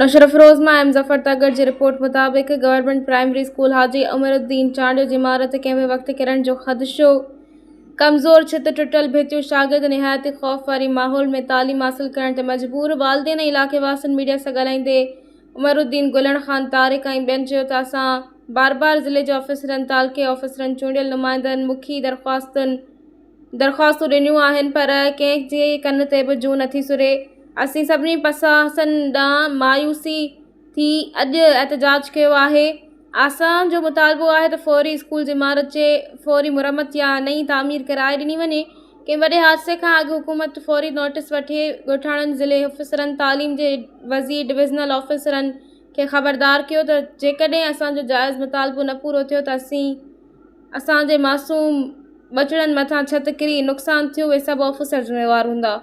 नशर अफरोज़ मां एम ज़फ़र तगर जी रिपोर्ट मुताबिक़ गवर्नमेंट प्राइमरी स्कूल हाजी उमरुद्दीन चांडियो जी इमारत कंहिं बि वक़्तु किरण जो ख़दशो। कमज़ोर छित टुटल भितियूं शागिर्द निहायती ख़ौफ़ वारी माहौल में तालीम हासिल करण ते मजबूर। वालिदैन इलाइक़े वासियुनि मीडिया सां ॻाल्हाईंदे उमरुद्दीन गुलण ख़ान तारिक ऐं ॿियनि चयो त असां बार बार ज़िले जे ऑफिसरनि तालुक़े ऑफिसरनि चूंडियल नुमाइंदनि मुखी दरख़्वास्तूं ॾिनियूं आहिनि पर कंहिं जे कन ते बि जूं नथी सुरे। असीं सभिनी प्रशासन ॾांहुं मायूसी थी अॼु एहतजाज कयो आहे। असांजो मुतालबो आहे त फ़ौरी स्कूल जी इमारत जे फ़ौरी मुरमत या नई तामीर कराए ॾिनी वञे। कंहिं वॾे हादसे खां अॻु हुकूमत फ़ौरी नोटिस वठे ॻोठाणनि ज़िले ऑफिसरनि तालीम जे वज़ीर डिविज़नल ऑफिसरनि खे ख़बरदार कयो त जेकॾहिं असांजो जाइज़ मुतालबो न पूरो थियो त असांजे मासूम बचड़नि मथां छत किरी नुक़सानु थियो उहे सभु ऑफिसर ज़िम्मेवार हूंदा।